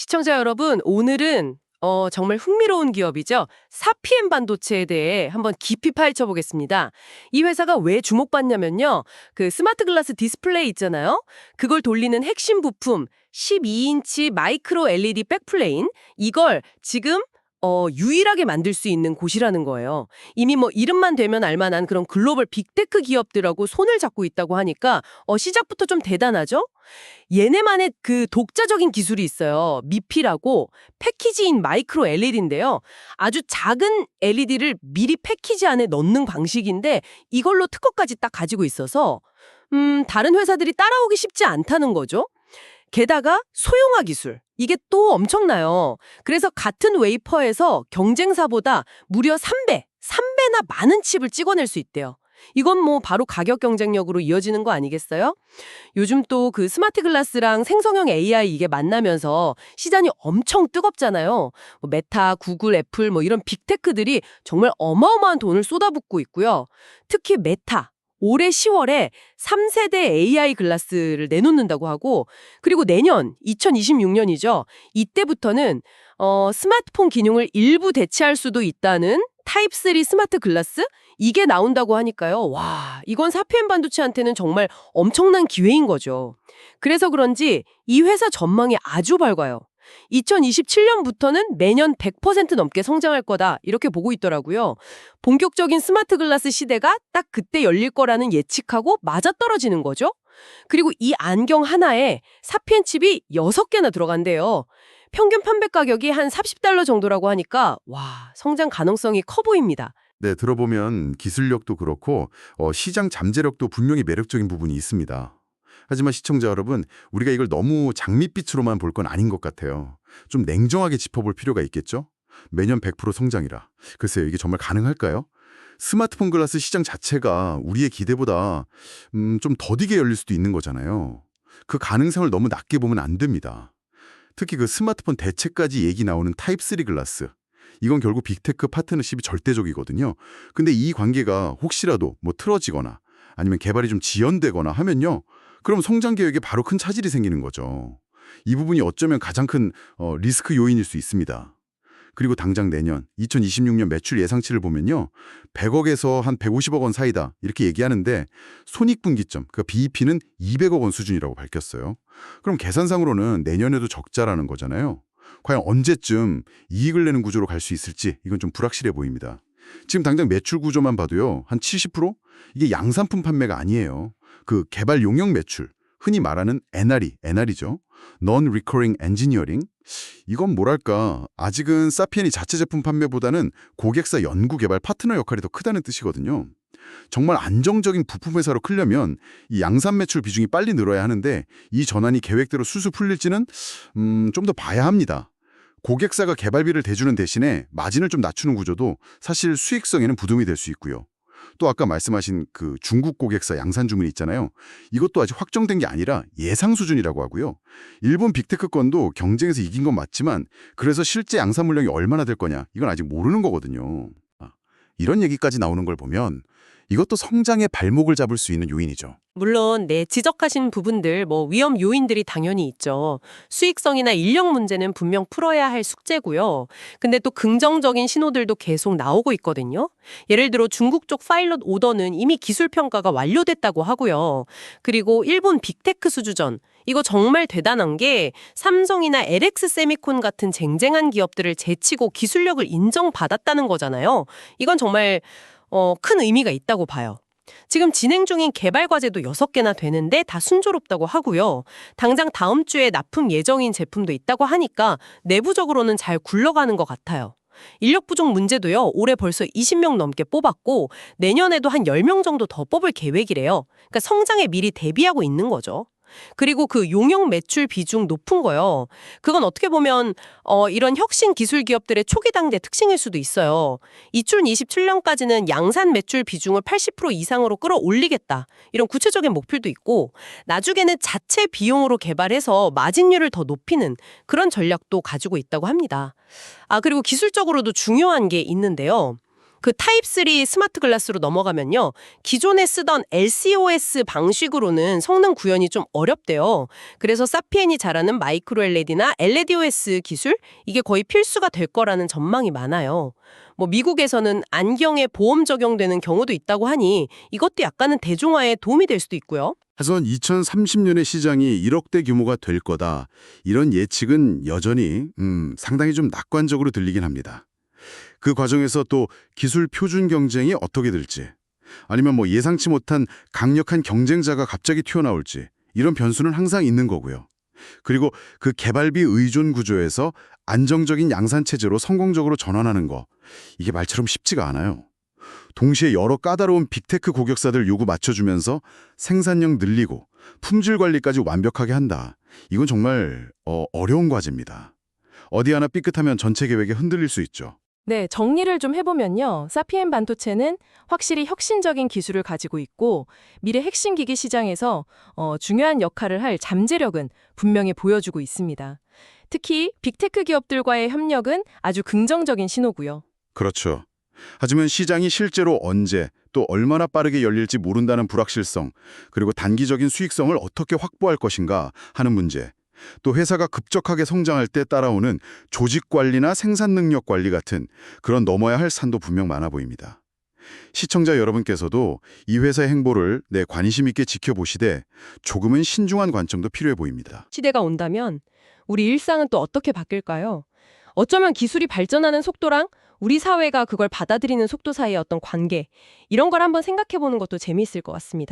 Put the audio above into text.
시청자 여러분, 오늘은 정말 흥미로운 기업이죠. 사피엔 반도체에 대해 한번 깊이 파헤쳐 보겠습니다. 이 회사가 왜 주목받냐면요. 그 스마트 글라스 디스플레이 있잖아요. 그걸 돌리는 핵심 부품 12인치 마이크로 LED 백플레인, 이걸 지금 유일하게 만들 수 있는 곳이라는 거예요. 이미 뭐 이름만 되면 알만한 그런 글로벌 빅테크 기업들하고 손을 잡고 있다고 하니까 시작부터 좀 대단하죠? 얘네만의 그 독자적인 기술이 있어요. 미피라고 패키지인 마이크로 LED인데요. 아주 작은 LED를 미리 패키지 안에 넣는 방식인데 이걸로 특허까지 딱 가지고 있어서 다른 회사들이 따라오기 쉽지 않다는 거죠. 게다가 소형화 기술, 이게 또 엄청나요. 그래서 같은 웨이퍼에서 경쟁사보다 무려 3배나 많은 칩을 찍어낼 수 있대요. 이건 뭐 바로 가격 경쟁력으로 이어지는 거 아니겠어요? 요즘 또 그 스마트 글라스랑 생성형 AI 이게 만나면서 시장이 엄청 뜨겁잖아요. 뭐 메타, 구글, 애플 뭐 이런 빅테크들이 정말 어마어마한 돈을 쏟아붓고 있고요. 특히 메타. 올해 10월에 3세대 AI 글라스를 내놓는다고 하고, 그리고 내년 2026년이죠. 이때부터는 스마트폰 기능을 일부 대체할 수도 있다는 타입3 스마트 글라스? 이게 나온다고 하니까요. 와, 이건 사피엔 반도체한테는 정말 엄청난 기회인 거죠. 그래서 그런지 이 회사 전망이 아주 밝아요. 2027년부터는 매년 100% 넘게 성장할 거다, 이렇게 보고 있더라고요. 본격적인 스마트 글라스 시대가 딱 그때 열릴 거라는 예측하고 맞아떨어지는 거죠. 그리고 이 안경 하나에 사피엔 칩이 6개나 들어간대요. 평균 판매 가격이 한 $30 정도라고 하니까 와, 성장 가능성이 커 보입니다. 네, 들어보면 기술력도 그렇고 시장 잠재력도 분명히 매력적인 부분이 있습니다. 하지만 시청자 여러분, 우리가 이걸 너무 장밋빛으로만 볼 건 아닌 것 같아요. 좀 냉정하게 짚어볼 필요가 있겠죠? 매년 100% 성장이라. 글쎄요, 이게 정말 가능할까요? 스마트폰 글라스 시장 자체가 우리의 기대보다 좀 더디게 열릴 수도 있는 거잖아요. 그 가능성을 너무 낮게 보면 안 됩니다. 특히 그 스마트폰 대체까지 얘기 나오는 타입3 글라스. 이건 결국 빅테크 파트너십이 절대적이거든요. 근데 이 관계가 혹시라도 뭐 틀어지거나 아니면 개발이 좀 지연되거나 하면요. 그럼 성장 계획에 바로 큰 차질이 생기는 거죠. 이 부분이 어쩌면 가장 큰 리스크 요인일 수 있습니다. 그리고 당장 내년 2026년 매출 예상치를 보면요. 100억에서 한 150억 원 사이다, 이렇게 얘기하는데 손익분기점, 그 BEP는 200억 원 수준이라고 밝혔어요. 그럼 계산상으로는 내년에도 적자라는 거잖아요. 과연 언제쯤 이익을 내는 구조로 갈 수 있을지 이건 좀 불확실해 보입니다. 지금 당장 매출 구조만 봐도요. 한 70%? 이게 양산품 판매가 아니에요. 그 개발 용역 매출, 흔히 말하는 NRE죠. Non-Recurring Engineering. 이건 뭐랄까, 아직은 사피엔이 자체 제품 판매보다는 고객사 연구 개발 파트너 역할이 더 크다는 뜻이거든요. 정말 안정적인 부품 회사로 크려면 이 양산 매출 비중이 빨리 늘어야 하는데 이 전환이 계획대로 술술 풀릴지는 좀 더 봐야 합니다. 고객사가 개발비를 대주는 대신에 마진을 좀 낮추는 구조도 사실 수익성에는 부담이 될 수 있고요. 또 아까 말씀하신 그 중국 고객사 양산 주문이 있잖아요. 이것도 아직 확정된 게 아니라 예상 수준이라고 하고요. 일본 빅테크 건도 경쟁에서 이긴 건 맞지만 그래서 실제 양산 물량이 얼마나 될 거냐, 이건 아직 모르는 거거든요. 이런 얘기까지 나오는 걸 보면 이것도 성장의 발목을 잡을 수 있는 요인이죠. 물론 지적하신 부분들 위험 요인들이 당연히 있죠. 수익성이나 인력 문제는 분명 풀어야 할 숙제고요. 근데 또 긍정적인 신호들도 계속 나오고 있거든요. 예를 들어 중국 쪽 파일럿 오더는 이미 기술 평가가 완료됐다고 하고요. 그리고 일본 빅테크 수주전, 이거 정말 대단한 게 삼성이나 LX 세미콘 같은 쟁쟁한 기업들을 제치고 기술력을 인정받았다는 거잖아요. 이건 정말 큰 의미가 있다고 봐요. 지금 진행 중인 개발 과제도 6개나 되는데 다 순조롭다고 하고요. 당장 다음 주에 납품 예정인 제품도 있다고 하니까 내부적으로는 잘 굴러가는 것 같아요. 인력 부족 문제도요. 올해 벌써 20명 넘게 뽑았고 내년에도 한 10명 정도 더 뽑을 계획이래요. 그러니까 성장에 미리 대비하고 있는 거죠. 그리고 그 용역 매출 비중 높은 거요. 그건 어떻게 보면 이런 혁신 기술 기업들의 초기 단계 특징일 수도 있어요. 2027년까지는 양산 매출 비중을 80% 이상으로 끌어올리겠다, 이런 구체적인 목표도 있고, 나중에는 자체 비용으로 개발해서 마진율을 더 높이는 그런 전략도 가지고 있다고 합니다. 그리고 기술적으로도 중요한 게 있는데요. 그 타입 3 스마트 글라스로 넘어가면요. 기존에 쓰던 LCOS 방식으로는 성능 구현이 좀 어렵대요. 그래서 사피엔이 잘하는 마이크로 LED나 LEDOS 기술 이게 거의 필수가 될 거라는 전망이 많아요. 뭐 미국에서는 안경에 보험 적용되는 경우도 있다고 하니 이것도 약간은 대중화에 도움이 될 수도 있고요. 하지만 2030년에 시장이 1억대 규모가 될 거다. 이런 예측은 여전히 상당히 좀 낙관적으로 들리긴 합니다. 그 과정에서 또 기술 표준 경쟁이 어떻게 될지, 아니면 뭐 예상치 못한 강력한 경쟁자가 갑자기 튀어나올지, 이런 변수는 항상 있는 거고요. 그리고 그 개발비 의존 구조에서 안정적인 양산 체제로 성공적으로 전환하는 거, 이게 말처럼 쉽지가 않아요. 동시에 여러 까다로운 빅테크 고객사들 요구 맞춰주면서 생산력 늘리고 품질 관리까지 완벽하게 한다. 이건 정말 어려운 과제입니다. 어디 하나 삐끗하면 전체 계획이 흔들릴 수 있죠. 네, 정리를 좀 해보면요. 사피엔 반도체는 확실히 혁신적인 기술을 가지고 있고 미래 핵심 기기 시장에서 중요한 역할을 할 잠재력은 분명히 보여주고 있습니다. 특히 빅테크 기업들과의 협력은 아주 긍정적인 신호고요. 그렇죠. 하지만 시장이 실제로 언제 또 얼마나 빠르게 열릴지 모른다는 불확실성, 그리고 단기적인 수익성을 어떻게 확보할 것인가 하는 문제, 또 회사가 급격하게 성장할 때 따라오는 조직 관리나 생산 능력 관리 같은 그런 넘어야 할 산도 분명 많아 보입니다. 시청자 여러분께서도 이 회사의 행보를 관심 있게 지켜보시되 조금은 신중한 관점도 필요해 보입니다. 시대가 온다면 우리 일상은 또 어떻게 바뀔까요? 어쩌면 기술이 발전하는 속도랑 우리 사회가 그걸 받아들이는 속도 사이의 어떤 관계, 이런 걸 한번 생각해 보는 것도 재미있을 것 같습니다.